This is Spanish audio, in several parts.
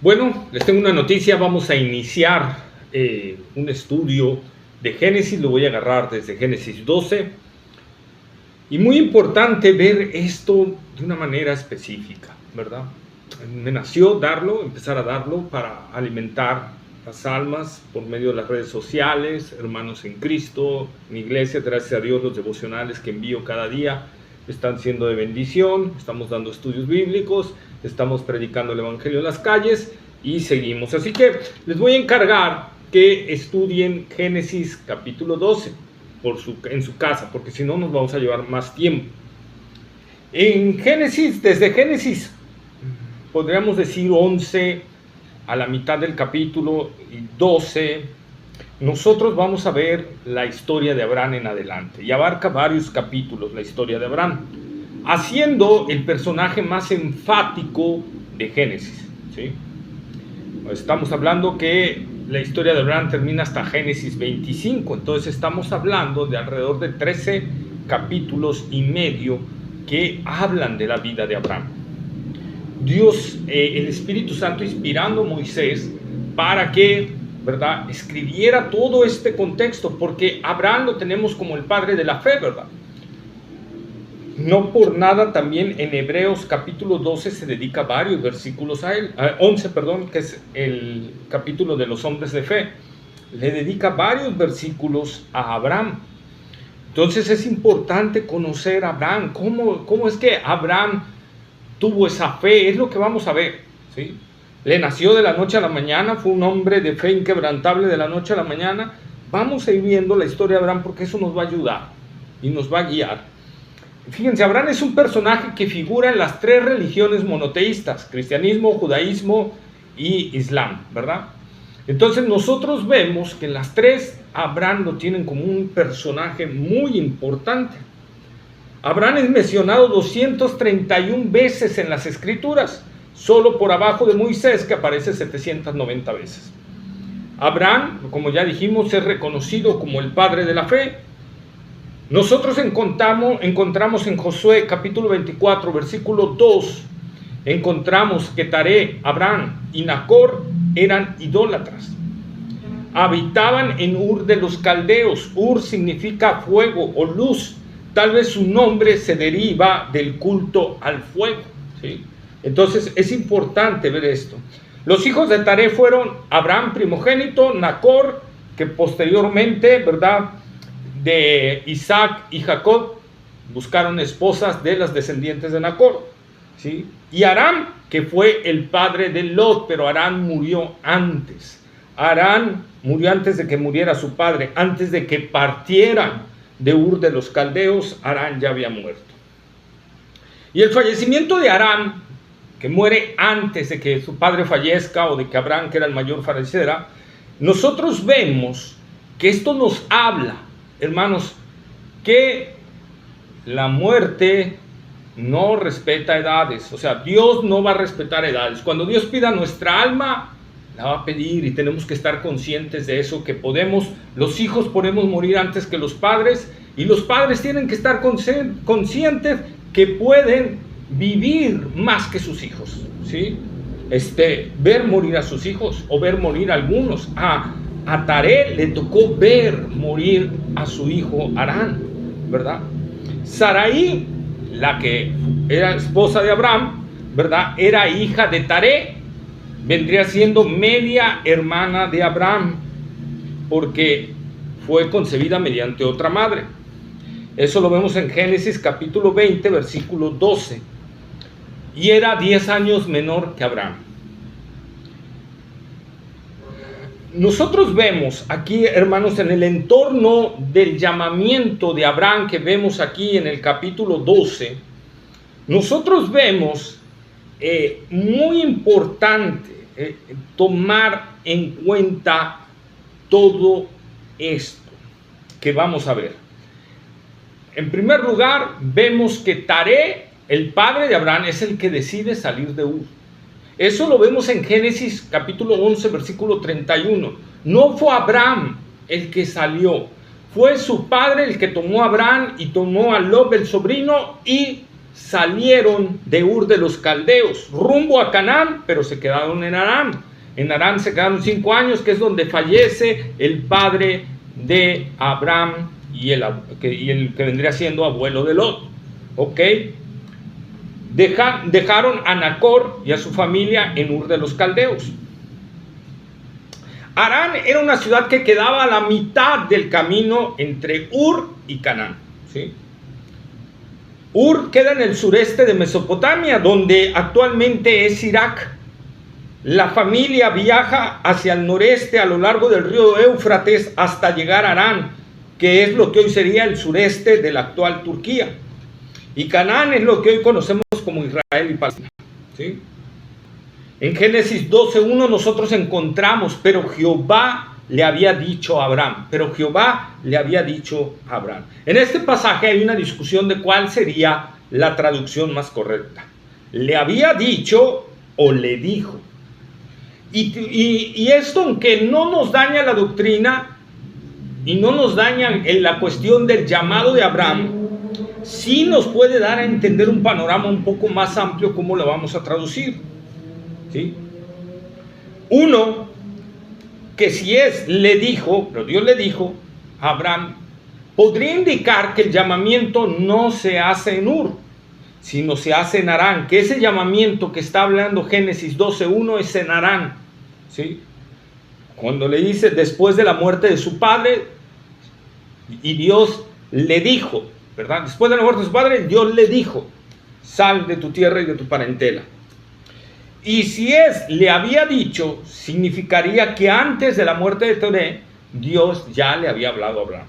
Bueno, les tengo una noticia. Vamos a iniciar un estudio de Génesis. Lo voy a agarrar desde Génesis 12. Y muy importante ver esto de una manera específica, ¿verdad? Me nació empezar a darlo para alimentar las almas por medio de las redes sociales, hermanos en Cristo, mi iglesia. Gracias a Dios, los devocionales que envío cada día están siendo de bendición. Estamos dando estudios bíblicos, estamos predicando el evangelio en las calles y seguimos. Así que les voy a encargar que estudien Génesis capítulo 12 en su casa, porque si no nos vamos a llevar más tiempo. En Génesis, desde Génesis, podríamos decir 11 a la mitad del capítulo 12, nosotros vamos a ver la historia de Abraham en adelante, y abarca varios capítulos la historia de Abraham, haciendo el personaje más enfático de Génesis, ¿sí? Estamos hablando que la historia de Abraham termina hasta Génesis 25, entonces estamos hablando de alrededor de 13 capítulos y medio que hablan de la vida de Abraham. Dios, el Espíritu Santo inspirando a Moisés para que, ¿verdad?, escribiera todo este contexto, porque Abraham lo tenemos como el padre de la fe, ¿verdad? No por nada también en Hebreos capítulo 12 se dedica varios versículos a él, 11, perdón, que es el capítulo de los hombres de fe. Le dedica varios versículos a Abraham. Entonces es importante conocer a Abraham. ¿Cómo es que Abraham tuvo esa fe? Es lo que vamos a ver, ¿sí? Le nació de la noche a la mañana, fue un hombre de fe inquebrantable de la noche a la mañana. Vamos a ir viendo la historia de Abraham porque eso nos va a ayudar y nos va a guiar. Fíjense, Abraham es un personaje que figura en las tres religiones monoteístas: cristianismo, judaísmo y islam, ¿verdad? Entonces nosotros vemos que en las tres Abraham lo tienen como un personaje muy importante. Abraham es mencionado 231 veces en las escrituras, solo por abajo de Moisés, que aparece 790 veces. Abraham, como ya dijimos, es reconocido como el padre de la fe. Nosotros encontramos en Josué capítulo 24, versículo 2, encontramos que Taré, Abraham y Nacor eran idólatras. Habitaban en Ur de los Caldeos. Ur significa fuego o luz. Tal vez su nombre se deriva del culto al fuego, ¿sí? Entonces es importante ver esto. Los hijos de Taré fueron Abraham primogénito, Nacor, que posteriormente, ¿verdad?, de Isaac y Jacob buscaron esposas de las descendientes de Nacor, ¿sí? Y Aram, que fue el padre de Lot, pero Aram murió antes. Aram murió antes de que muriera su padre, antes de que partieran de Ur de los Caldeos. Aram ya había muerto. Y el fallecimiento de Aram, que muere antes de que su padre fallezca o de que Abraham, que era el mayor, falleciera, nosotros vemos que esto nos habla, hermanos, que la muerte no respeta edades. O sea, Dios no va a respetar edades. Cuando Dios pida nuestra alma, la va a pedir, y tenemos que estar conscientes de eso, que los hijos podemos morir antes que los padres, y los padres tienen que estar conscientes que pueden vivir más que sus hijos, ¿sí? Ver morir a sus hijos o ver morir a algunos. A Taré le tocó ver morir a su hijo Harán, ¿verdad? Sarai, la que era esposa de Abraham, ¿verdad?, era hija de Taré, vendría siendo media hermana de Abraham, porque fue concebida mediante otra madre. Eso lo vemos en Génesis capítulo 20, versículo 12. Y era 10 años menor que Abraham. Nosotros vemos aquí, hermanos, en el entorno del llamamiento de Abraham que vemos aquí en el capítulo 12, nosotros vemos muy importante tomar en cuenta todo esto que vamos a ver. En primer lugar, vemos que Taré, el padre de Abraham, es el que decide salir de Ur. Eso lo vemos en Génesis capítulo 11, versículo 31. No fue Abraham el que salió, fue su padre el que tomó a Abraham y tomó a Lot, el sobrino, y salieron de Ur de los Caldeos, rumbo a Canaán, pero se quedaron en Harán. En Harán se quedaron 5 años, que es donde fallece el padre de Abraham y el que vendría siendo abuelo de Lot. ¿Ok? Dejaron a Nacor y a su familia en Ur de los Caldeos. Harán era una ciudad que quedaba a la mitad del camino entre Ur y Canaán, ¿sí? Ur queda en el sureste de Mesopotamia, donde actualmente es Irak. La familia viaja hacia el noreste a lo largo del río Éufrates hasta llegar a Harán, que es lo que hoy sería el sureste de la actual Turquía. Y Canaán es lo que hoy conocemos como Israel y Palestina, ¿sí? En Génesis 12:1 nosotros encontramos, pero Jehová le había dicho a Abraham, En este pasaje hay una discusión de cuál sería la traducción más correcta. Le había dicho o le dijo. Y esto, aunque no nos daña la doctrina y no nos daña en la cuestión del llamado de Abraham, sí nos puede dar a entender un panorama un poco más amplio cómo lo vamos a traducir, ¿sí? Uno, que si le dijo, pero Dios le dijo a Abraham, podría indicar que el llamamiento no se hace en Ur, sino se hace en Harán, que ese llamamiento que está hablando Génesis 12:1 es en Harán, ¿sí? Cuando le dice después de la muerte de su padre, y Dios le dijo, ¿verdad? Después de la muerte de su padre, Dios le dijo, sal de tu tierra y de tu parentela. Y si le había dicho, significaría que antes de la muerte de Teré, Dios ya le había hablado a Abraham.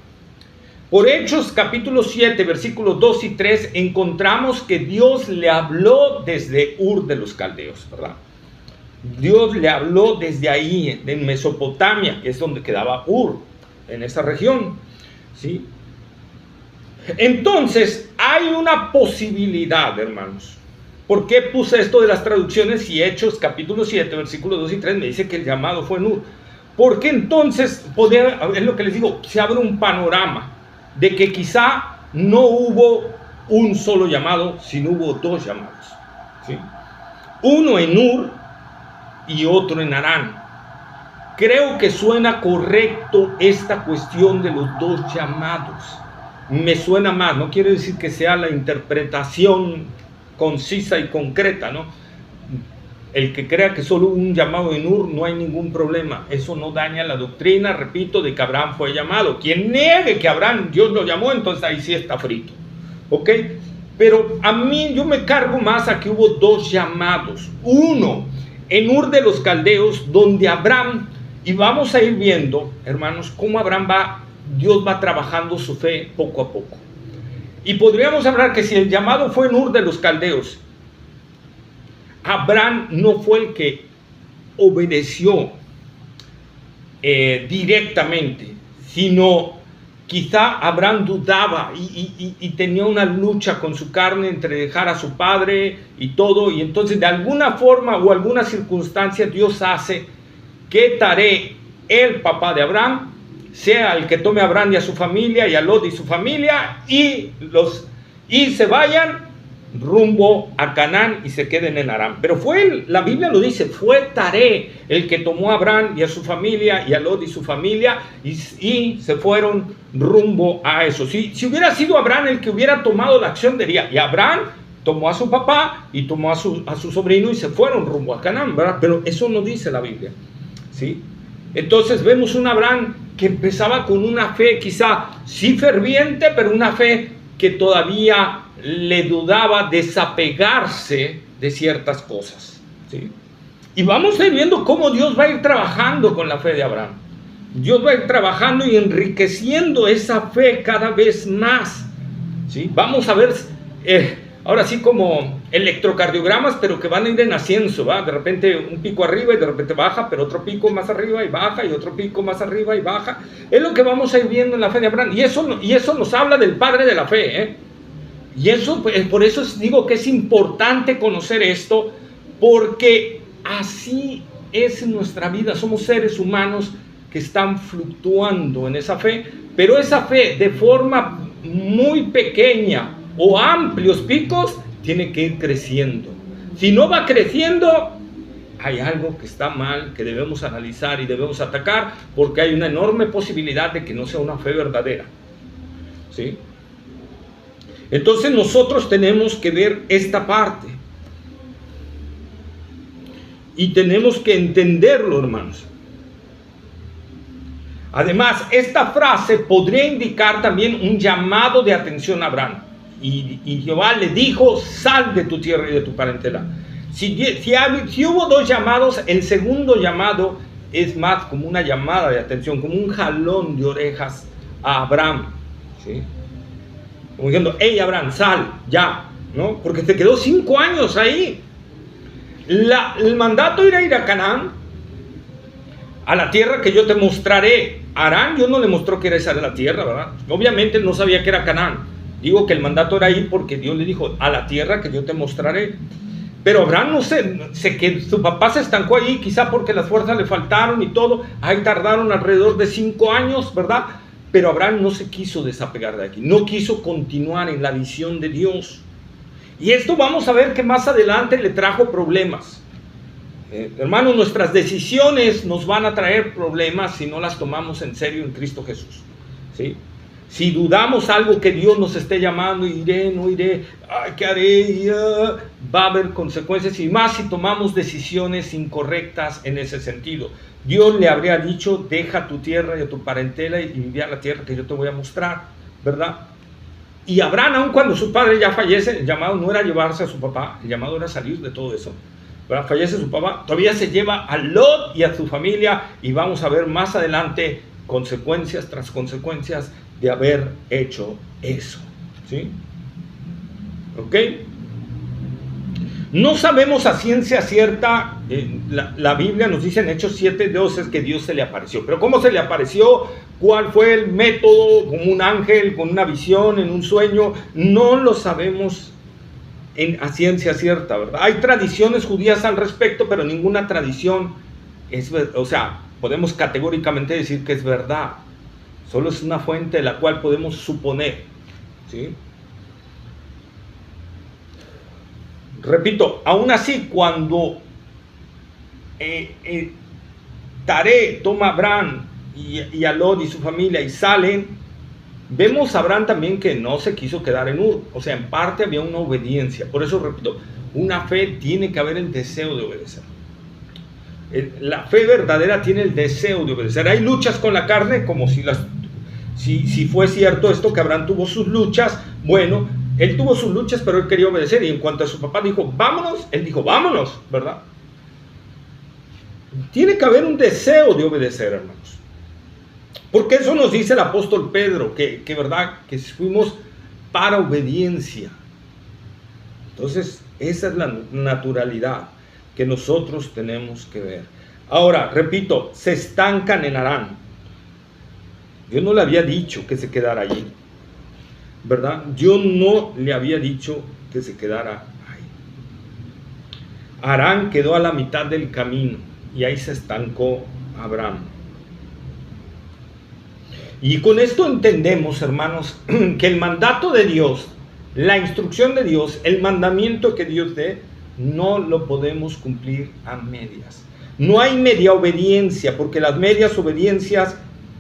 Por Hechos capítulo 7, versículos 2 y 3, encontramos que Dios le habló desde Ur de los Caldeos, ¿verdad? Dios le habló desde ahí, en Mesopotamia, que es donde quedaba Ur, en esa región, ¿sí? Entonces, hay una posibilidad, hermanos. ¿Por qué puse esto de las traducciones? Y Hechos capítulo 7, versículos 2 y 3 me dice que el llamado fue en Ur. Porque entonces, es lo que les digo, se abre un panorama de que quizá no hubo un solo llamado, sino hubo 2 llamados, ¿sí? Uno en Ur y otro en Harán. Creo que suena correcto esta cuestión de los 2 llamados. Me suena más, no quiere decir que sea la interpretación concisa y concreta, ¿no? El que crea que solo hubo un llamado en Ur, no hay ningún problema. Eso no daña la doctrina, repito, de que Abraham fue llamado. Quien niegue que Abraham Dios lo llamó, entonces ahí sí está frito, ¿ok? Pero a mí, yo me cargo más a que hubo 2 llamados. Uno en Ur de los Caldeos, donde Abraham, y vamos a ir viendo, hermanos, cómo Dios va trabajando su fe poco a poco. Y podríamos hablar que si el llamado fue en Ur de los Caldeos, Abraham no fue el que obedeció directamente, sino quizá Abraham dudaba y tenía una lucha con su carne entre dejar a su padre y todo, y entonces de alguna forma o alguna circunstancia Dios hace que Taré, el papá de Abraham, sea el que tome a Abraham y a su familia y a Lot y su familia y se vayan rumbo a Canaán y se queden en Harán. Pero la Biblia lo dice, fue Taré el que tomó a Abraham y a su familia y a Lot y su familia y se fueron rumbo a eso. Si hubiera sido Abraham el que hubiera tomado la acción, diría, y Abraham tomó a su papá y tomó a su sobrino y se fueron rumbo a Canaán, ¿verdad? Pero eso no dice la Biblia, ¿sí? Entonces vemos un Abraham que empezaba con una fe quizá sí ferviente, pero una fe que todavía le dudaba desapegarse de ciertas cosas, ¿sí? Y vamos a ir viendo cómo Dios va a ir trabajando con la fe de Abraham. Dios va a ir trabajando y enriqueciendo esa fe cada vez más, ¿sí? Vamos a ver, ahora sí como electrocardiogramas, pero que van a ir en ascenso, ¿va? De repente un pico arriba y de repente baja, pero otro pico más arriba y baja, y otro pico más arriba y baja. Es lo que vamos a ir viendo en la fe de Abraham. Y eso nos habla del padre de la fe, ¿eh? Y eso, por eso digo que es importante conocer esto, porque así es en nuestra vida. Somos seres humanos que están fluctuando en esa fe, pero esa fe de forma muy pequeña o amplios picos tiene que ir creciendo. Si no va creciendo, hay algo que está mal, que debemos analizar y debemos atacar, porque hay una enorme posibilidad de que no sea una fe verdadera. ¿Sí? Entonces nosotros tenemos que ver esta parte. Y tenemos que entenderlo, hermanos. Además, esta frase podría indicar también un llamado de atención a Abraham. Y Jehová le dijo, sal de tu tierra y de tu parentela. Si hubo dos llamados, el segundo llamado es más como una llamada de atención, como un jalón de orejas a Abraham. ¿Sí? Como diciendo, hey Abraham, sal, ya, ¿no? Porque te quedó 5 años ahí. El mandato era ir a Canaán, a la tierra que yo te mostraré. Abraham, Dios no le mostró que era esa la tierra, ¿verdad? Obviamente no sabía que era Canaán. Digo que el mandato era ir porque Dios le dijo, a la tierra que yo te mostraré. Pero Abraham no sé que su papá se estancó ahí, quizá porque las fuerzas le faltaron y todo. Ahí tardaron alrededor de 5 años, ¿verdad? Pero Abraham no se quiso desapegar de aquí, no quiso continuar en la visión de Dios. Y esto vamos a ver que más adelante le trajo problemas. Hermanos, nuestras decisiones nos van a traer problemas si no las tomamos en serio en Cristo Jesús. ¿Sí? Si dudamos algo que Dios nos esté llamando, iré, no iré, ay, ¿qué haré? Va a haber consecuencias, y más si tomamos decisiones incorrectas en ese sentido. Dios le habría dicho, deja tu tierra y a tu parentela y vive a la tierra que yo te voy a mostrar, ¿verdad? Y Abraham, aun cuando su padre ya fallece, el llamado no era llevarse a su papá, el llamado era salir de todo eso. ¿Verdad? Fallece su papá, todavía se lleva a Lot y a su familia, y vamos a ver más adelante consecuencias tras consecuencias de haber hecho eso. ¿Sí? ¿Ok? No sabemos a ciencia cierta, la Biblia nos dice en Hechos 7:12 que Dios se le apareció. Pero ¿cómo se le apareció? ¿Cuál fue el método? ¿Como un ángel, con una visión, en un sueño? No lo sabemos a ciencia cierta, ¿verdad? Hay tradiciones judías al respecto, pero ninguna tradición es, o sea, podemos categóricamente decir que es verdad. Solo es una fuente de la cual podemos suponer. ¿Sí? Repito, aún así, cuando Taré toma a Abraham y a Lot y su familia y salen, vemos a Abraham también que no se quiso quedar en Ur. O sea, en parte había una obediencia. Por eso, repito, una fe tiene que haber el deseo de obedecer. La fe verdadera tiene el deseo de obedecer. Hay luchas con la carne, como si fue cierto esto, que Abraham tuvo sus luchas. Bueno, él tuvo sus luchas, pero él quería obedecer. Y en cuanto a su papá dijo, vámonos, él dijo, vámonos, ¿verdad? Tiene que haber un deseo de obedecer, hermanos. Porque eso nos dice el apóstol Pedro, que ¿verdad? Que fuimos para obediencia. Entonces, esa es la naturalidad que nosotros tenemos que ver. Ahora, repito, se estancan en Harán. Dios no le había dicho que se quedara allí, ¿verdad? Dios no le había dicho que se quedara ahí. Harán quedó a la mitad del camino y ahí se estancó Abraham. Y con esto entendemos, hermanos, que el mandato de Dios, la instrucción de Dios, el mandamiento que Dios dé, no lo podemos cumplir a medias. No hay media obediencia, porque las medias obediencias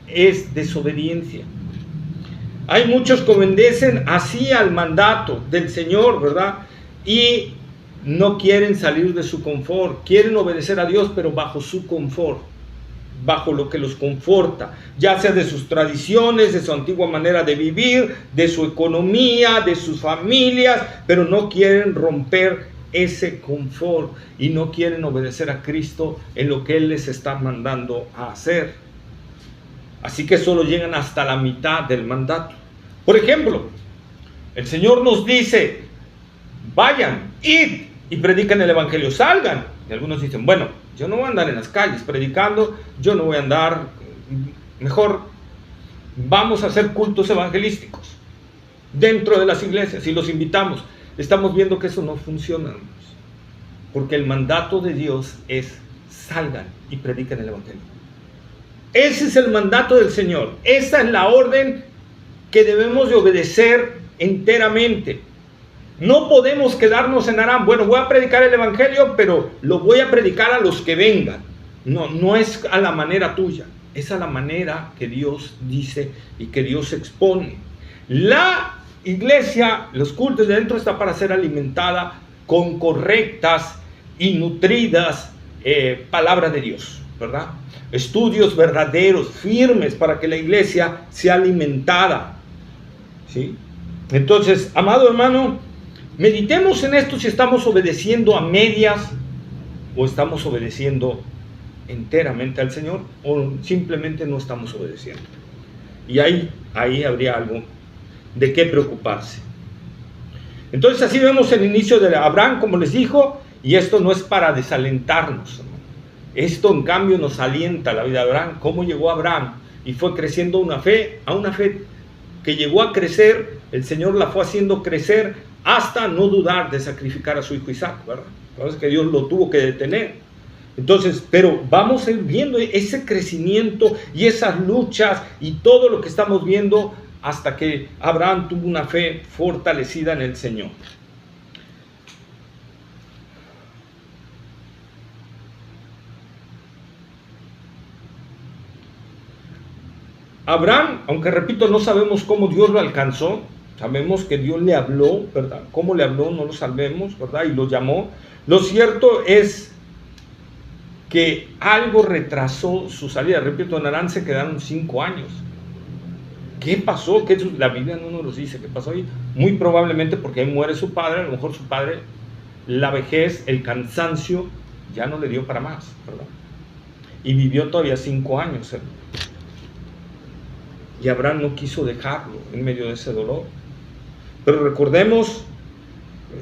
es desobediencia. Hay muchos que obedecen así al mandato del Señor, ¿verdad? Y no quieren salir de su confort, quieren obedecer a Dios, pero bajo su confort, bajo lo que los conforta, ya sea de sus tradiciones, de su antigua manera de vivir, de su economía, de sus familias, pero no quieren romper ese confort y no quieren obedecer a Cristo en lo que Él les está mandando a hacer. Así que solo llegan hasta la mitad del mandato. Por ejemplo, el Señor nos dice, vayan, id y predican el evangelio, salgan. Y algunos dicen, bueno, yo no voy a andar en las calles predicando, yo no voy a andar, mejor vamos a hacer cultos evangelísticos dentro de las iglesias y los invitamos. Estamos viendo que eso no funciona, hermanos, porque el mandato de Dios es salgan y prediquen el evangelio. Ese es el mandato del Señor, esa es la orden que debemos de obedecer enteramente. No podemos quedarnos en Aram. Bueno, voy a predicar el evangelio, pero lo voy a predicar a los que vengan. No es a la manera tuya, es a la manera que Dios dice y que Dios expone. La iglesia, los cultos de dentro, está para ser alimentada con correctas y nutridas palabras de Dios, ¿verdad? Estudios verdaderos, firmes, para que la iglesia sea alimentada, ¿sí? Entonces, amado hermano, meditemos en esto, si estamos obedeciendo a medias o estamos obedeciendo enteramente al Señor, o simplemente no estamos obedeciendo. Y ahí habría algo de qué preocuparse. Entonces así vemos el inicio de Abraham, como les dijo, y esto no es para desalentarnos, ¿no? Esto en cambio nos alienta la vida de Abraham. Cómo llegó Abraham y fue creciendo a una fe que llegó a crecer. El Señor la fue haciendo crecer hasta no dudar de sacrificar a su hijo Isaac, ¿verdad? Entonces que Dios lo tuvo que detener. Entonces, pero vamos a ir viendo ese crecimiento y esas luchas y todo lo que estamos viendo hasta que Abraham tuvo una fe fortalecida en el Señor. Abraham, aunque repito, no sabemos cómo Dios lo alcanzó, sabemos que Dios le habló, ¿verdad? Cómo le habló no lo sabemos, ¿verdad? Y lo llamó. Lo cierto es que algo retrasó su salida. Repito, en Harán se quedaron 5 años. ¿Qué pasó? La Biblia no nos lo dice. ¿Qué pasó ahí? Muy probablemente porque ahí muere su padre. A lo mejor su padre, la vejez, el cansancio, ya no le dio para más, ¿verdad? Y vivió todavía 5 años. Y Abraham no quiso dejarlo en medio de ese dolor. Pero recordemos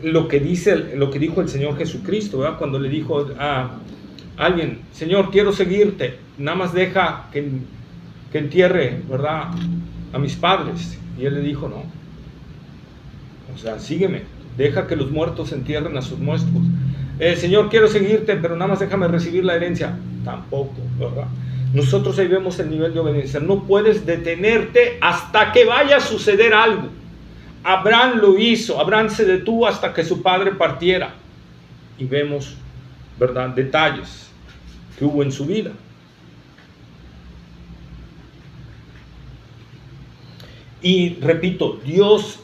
lo que dijo el Señor Jesucristo, ¿verdad? Cuando le dijo a alguien: Señor, quiero seguirte, nada más deja que entierre, ¿verdad?, a mis padres. Y él le dijo: no, o sea, sígueme, deja que los muertos entierren a sus muertos. Señor, quiero seguirte, pero nada más déjame recibir la herencia. Tampoco, ¿verdad? Nosotros ahí vemos el nivel de obediencia. No puedes detenerte hasta que vaya a suceder algo. Abraham lo hizo. Abraham se detuvo hasta que su padre partiera. Y vemos, ¿verdad?, detalles que hubo en su vida. Y repito, Dios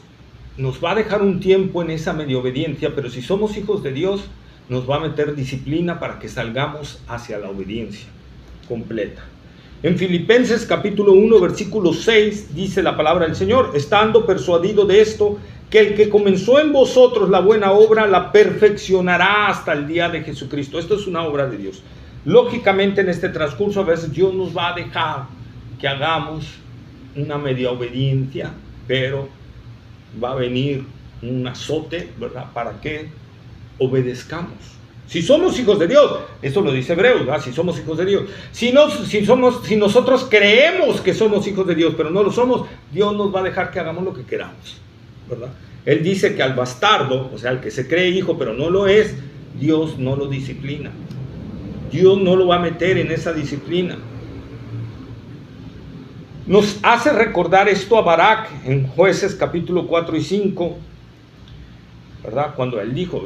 nos va a dejar un tiempo en esa medio obediencia, pero si somos hijos de Dios, nos va a meter disciplina para que salgamos hacia la obediencia completa. En Filipenses capítulo 1 versículo 6 dice la palabra del Señor: estando persuadido de esto, que el que comenzó en vosotros la buena obra la perfeccionará hasta el día de Jesucristo. Esto es una obra de Dios. Lógicamente, en este transcurso a veces Dios nos va a dejar que hagamos una media obediencia, pero va a venir un azote, ¿verdad?, para que obedezcamos. Si somos hijos de Dios, esto lo dice Hebreos, ¿verdad? Si somos hijos de Dios. Si nosotros creemos que somos hijos de Dios, pero no lo somos, Dios nos va a dejar que hagamos lo que queramos, ¿verdad? Él dice que al bastardo, o sea, al que se cree hijo pero no lo es, Dios no lo disciplina. Dios no lo va a meter en esa disciplina. Nos hace recordar esto a Barak en Jueces capítulo 4 y 5, ¿verdad? Cuando él dijo,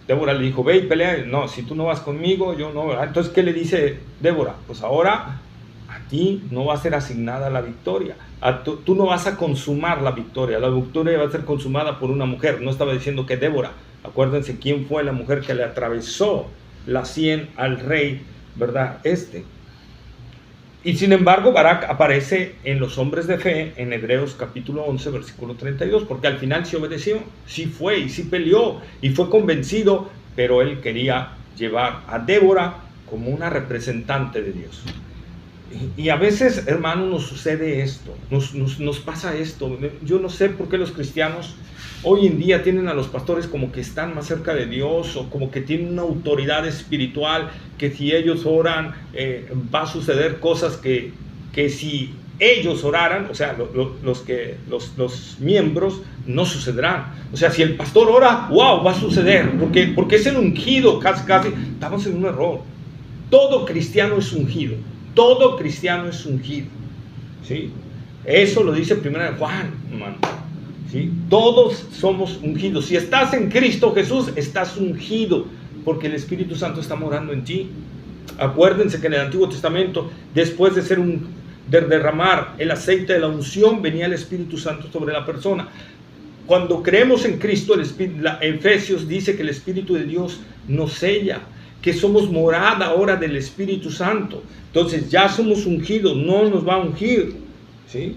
Débora le dijo: ve y pelea. No, si tú no vas conmigo, yo no, ¿verdad? Entonces, ¿qué le dice Débora? Pues ahora a ti no va a ser asignada la victoria. Tú no vas a consumar la victoria va a ser consumada por una mujer. No estaba diciendo que Débora. Acuérdense quién fue la mujer que le atravesó la sien al rey, ¿verdad? Y sin embargo, Barak aparece en los hombres de fe en Hebreos capítulo 11, versículo 32, porque al final sí obedeció, sí fue y sí peleó y fue convencido, pero él quería llevar a Débora como una representante de Dios. Y a veces, hermano, nos sucede esto, nos pasa esto. Yo no sé por qué los cristianos hoy en día tienen a los pastores como que están más cerca de Dios, o como que tienen una autoridad espiritual, que si ellos oran va a suceder cosas que si ellos oraran, o sea, los miembros, no sucederán. O sea, si el pastor ora, wow, va a suceder, porque es el ungido, casi. Estamos en un error. Todo cristiano es ungido. Todo cristiano es ungido, ¿sí? Eso lo dice 1 Juan, hermano, ¿sí? Todos somos ungidos. Si estás en Cristo Jesús, estás ungido, porque el Espíritu Santo está morando en ti. Acuérdense que en el Antiguo Testamento, después de derramar el aceite de la unción, venía el Espíritu Santo sobre la persona. Cuando creemos en Cristo, Efesios dice que el Espíritu de Dios nos sella, que somos morada ahora del Espíritu Santo. Entonces ya somos ungidos, no nos va a ungir, ¿sí?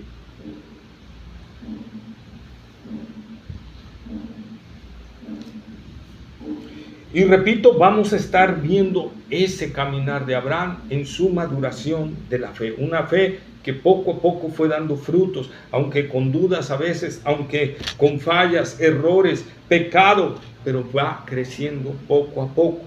Y repito, vamos a estar viendo ese caminar de Abraham en su maduración de la fe. Una fe que poco a poco fue dando frutos, aunque con dudas a veces, aunque con fallas, errores, pecado, pero va creciendo poco a poco,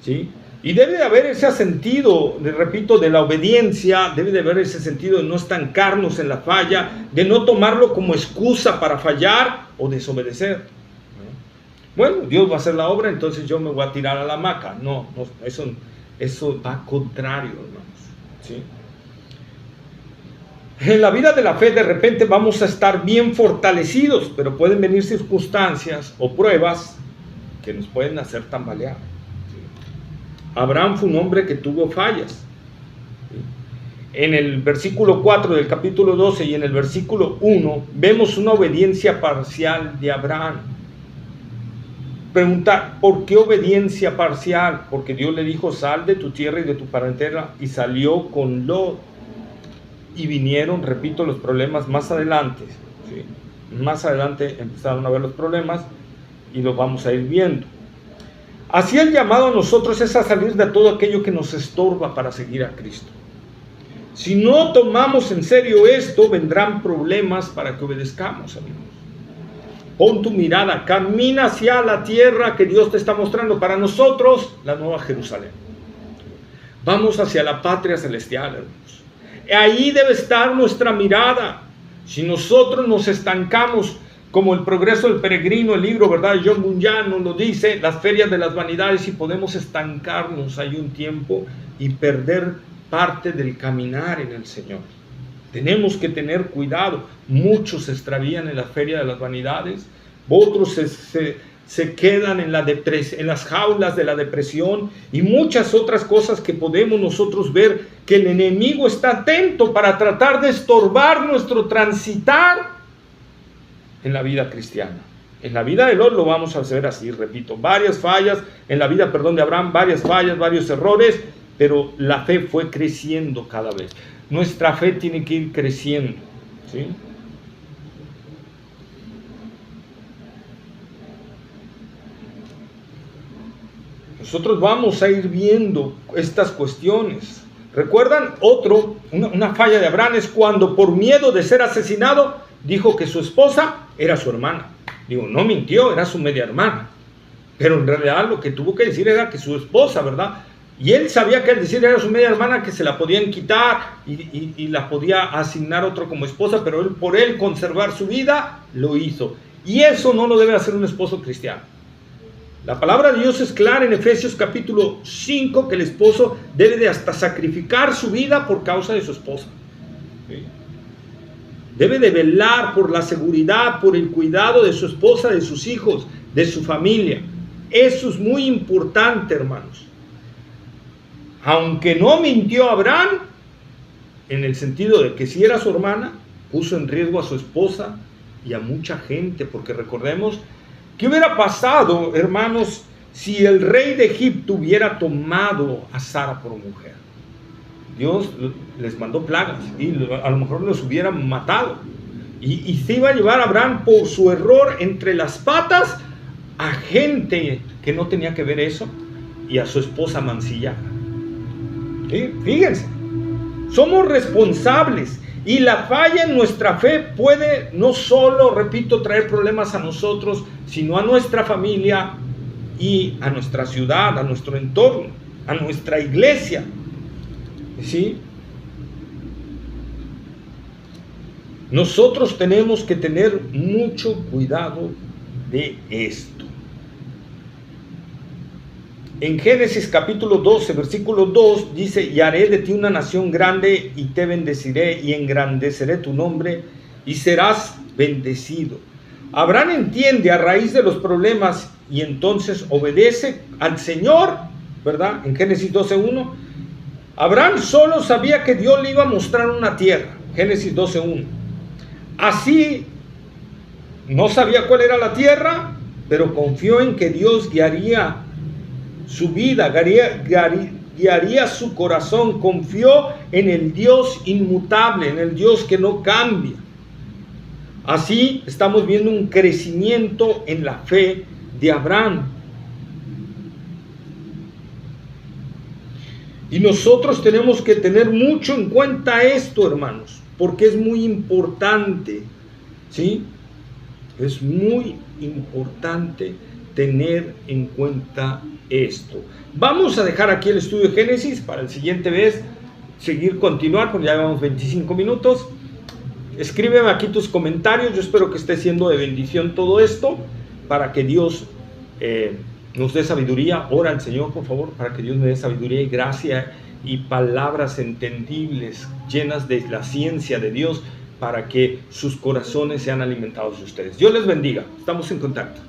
¿sí? Y debe de haber ese sentido, repito, de la obediencia, debe de haber ese sentido de no estancarnos en la falla, de no tomarlo como excusa para fallar o desobedecer. Bueno, Dios va a hacer la obra, entonces yo me voy a tirar a la hamaca. No, eso va contrario, hermanos, ¿sí? En la vida de la fe de repente vamos a estar bien fortalecidos, pero pueden venir circunstancias o pruebas que nos pueden hacer tambalear, ¿sí? Abraham fue un hombre que tuvo fallas, ¿sí? En el versículo 4 del capítulo 12 y en el versículo 1 vemos una obediencia parcial de Abraham. Pregunta, ¿por qué obediencia parcial? Porque Dios le dijo, sal de tu tierra y de tu parentela, y salió con Lot. Y vinieron, repito, los problemas más adelante, ¿sí? Más adelante empezaron a ver los problemas y los vamos a ir viendo. Así el llamado a nosotros es a salir de todo aquello que nos estorba para seguir a Cristo. Si no tomamos en serio esto, vendrán problemas para que obedezcamos, amigos. Pon tu mirada, camina hacia la tierra que Dios te está mostrando. Para nosotros, la Nueva Jerusalén. Vamos hacia la patria celestial, hermanos. Ahí debe estar nuestra mirada. Si nosotros nos estancamos, como el progreso del peregrino, el libro, ¿verdad? John Bunyan nos lo dice, las ferias de las vanidades, y podemos estancarnos ahí un tiempo y perder parte del caminar en el Señor. Tenemos que tener cuidado. Muchos se extravían en la feria de las vanidades, otros se quedan en las jaulas de la depresión y muchas otras cosas que podemos nosotros ver que el enemigo está atento para tratar de estorbar nuestro transitar en la vida cristiana. En la vida de Lot lo vamos a hacer así, repito, varias fallas, en la vida, de Abraham, varias fallas, varios errores, pero la fe fue creciendo cada vez. Nuestra fe tiene que ir creciendo, ¿sí? Nosotros vamos a ir viendo estas cuestiones. ¿Recuerdan? Una falla de Abraham es cuando por miedo de ser asesinado dijo que su esposa era su hermana. Digo, no mintió, era su media hermana. Pero en realidad lo que tuvo que decir era que su esposa, ¿verdad? Y él sabía que al decir era su media hermana que se la podían quitar y la podía asignar otro como esposa, pero él, por él conservar su vida, lo hizo. Y eso no lo debe hacer un esposo cristiano. La palabra de Dios es clara en Efesios capítulo 5 que el esposo debe de hasta sacrificar su vida por causa de su esposa. ¿Sí? Debe de velar por la seguridad, por el cuidado de su esposa, de sus hijos, de su familia. Eso es muy importante, hermanos. Aunque no mintió Abraham, en el sentido de que si era su hermana, puso en riesgo a su esposa y a mucha gente, porque recordemos, ¿qué hubiera pasado, hermanos, si el rey de Egipto hubiera tomado a Sara por mujer? Dios les mandó plagas y a lo mejor los hubieran matado. Y se iba a llevar a Abraham por su error entre las patas a gente que no tenía que ver eso y a su esposa mancillada. ¿Sí? Fíjense, somos responsables. Y la falla en nuestra fe puede no solo, repito, traer problemas a nosotros, sino a nuestra familia y a nuestra ciudad, a nuestro entorno, a nuestra iglesia. ¿Sí? Nosotros tenemos que tener mucho cuidado de esto. En Génesis capítulo 12, versículo 2 dice: y haré de ti una nación grande y te bendeciré y engrandeceré tu nombre y serás bendecido. Abraham entiende a raíz de los problemas y entonces obedece al Señor, ¿verdad? En Génesis 12:1. Abraham solo sabía que Dios le iba a mostrar una tierra, Génesis 12:1. Así, no sabía cuál era la tierra, pero confió en que Dios guiaría su vida, guiaría su corazón. Confió en el Dios inmutable, en el Dios que no cambia. Así estamos viendo un crecimiento en la fe de Abraham. Y nosotros tenemos que tener mucho en cuenta esto, hermanos, porque es muy importante, ¿sí? Es muy importante tener en cuenta esto. Vamos a dejar aquí el estudio de Génesis para el siguiente vez continuar, porque ya llevamos 25 minutos. Escríbeme aquí tus comentarios. Yo espero que esté siendo de bendición todo esto, para que Dios nos dé sabiduría. Ora al Señor, por favor, para que Dios me dé sabiduría y gracia y palabras entendibles, llenas de la ciencia de Dios, para que sus corazones sean alimentados de ustedes. Dios les bendiga. Estamos en contacto.